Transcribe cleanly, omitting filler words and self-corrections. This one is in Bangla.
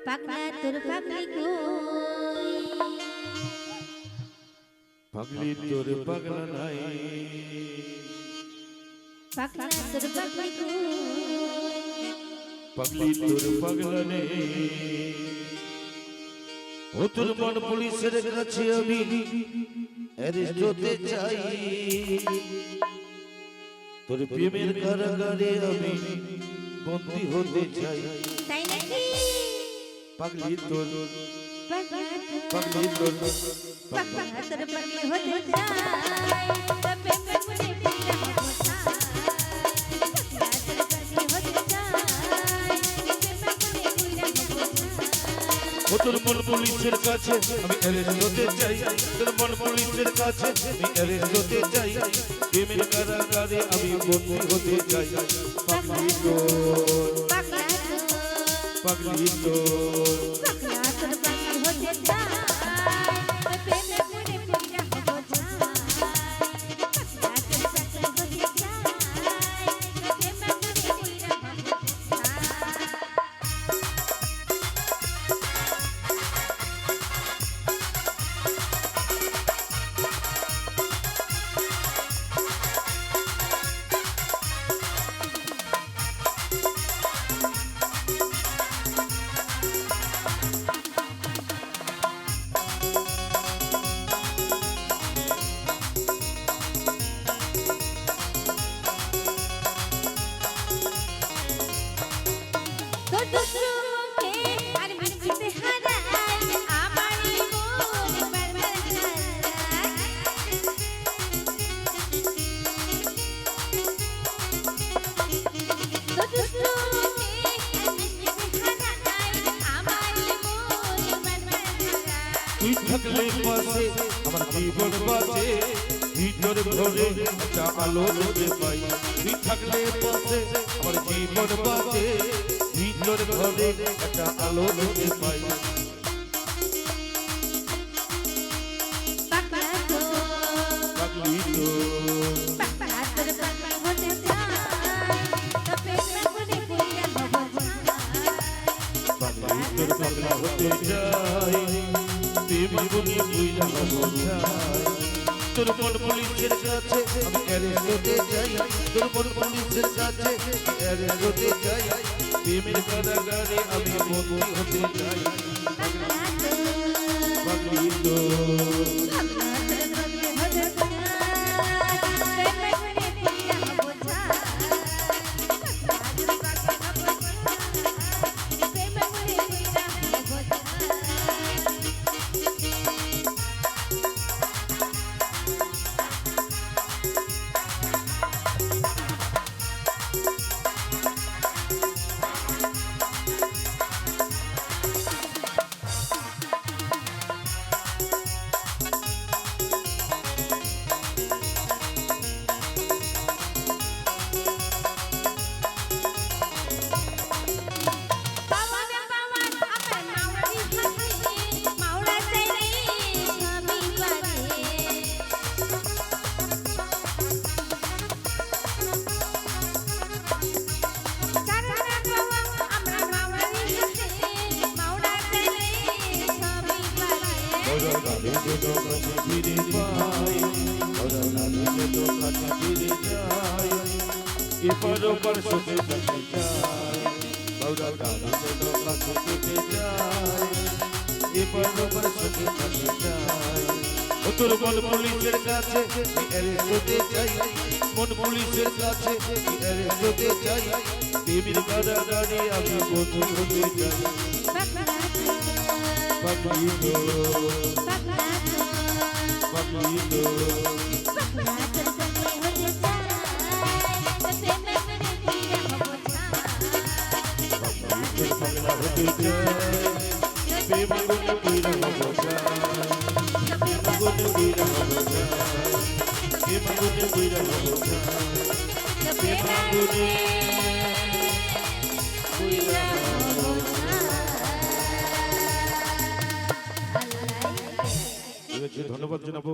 পাগলা তোর পাগলি কই পাগলি তোর পাগলা নাই পাগলা তোর পাগলি কই পাগলি তোর পাগলা নেই ও তোর মন পুলিশের কাছে আমি অ্যারেস্ট হতে চাই তোর প্রেমের কারাগারে আমি বন্দী হতে চাই তাই নাকি পাগলি তোর পাগলা পাগলি তোর পাগলা তোর পাগলি হতে চাই তবে মনে পিয়া কথা পাগলা তোর পাগলি হতে চাই তবে মনে পিয়া কথা ও তোর মন পুলিশের কাছে আমি অ্যারেস্ট হতে চাই তোর মন পুলিশের কাছে আমি অ্যারেস্ট হতে চাই প্রেমের কারাগারে আমি বন্দী হতে চাই পাগলি তোর পাগলা পাগলি তোর পাগলা তোর পাগলি হতে চাই তবে মনে পিয়া কথা পাগলা তোর পাগলি হতে চাই তবে মনে পিয়া কথা তোর দুষ্টু মুখে আর মিষ্টিতে হারাই আমার মন বারবার হারাই তোর দুষ্টু মুখে আর মিষ্টিতে হারাই আমার মন বারবার হারাই তুই থাকলে পাশে আমার জীবন বাঁচে ভিতর ঘরে একটা আলো দেখতে পাই তুই থাকলে পাশে আমার জীবন বাঁচে ভিতর ঘরে একটা আলো দেখতে পাই পাগলা তো পাগলি তোর পাগলা তোর পাগলা হতে চাই তবে মনে কইরা পাগলি তোর পাগলা হতে চাই প্রেম গুনি বুইলা হবো চাই তোর মন পুলিশের কাছে আমি অ্যারেস্ট হতে চাই তোর মন পুলিশের কাছে অ্যারেস্ট হতে চাই প্রেমের কারাগারে আমি বন্দী হতে চাই পাগলি তোর পাগলা তোর পাগলি হতে চাই তবে মনে কইরা এপার ওপার সুখে থাকতে চাই বাউরা কালী যেন কাছে থেকে যায় এপার ওপার সুখে থাকতে চাই ও তোর মন পুলিশের কাছে অ্যারেস্ট হতে চাই মন পুলিশের কাছে অ্যারেস্ট হতে চাই প্রেমের কারাগারে আমি বন্দী হতে চাই পাগলি তোর পাগলি তোর পাগলা হতে চাই প্রেম গুনি বুইলা হবো চাই প্রেম গুনি বুইলা হবো চাই প্রেম গুনি বুইলা হবো চাই প্রেম গুনি বুইলা হবো চাই। ধন্যবাদ জানাবো।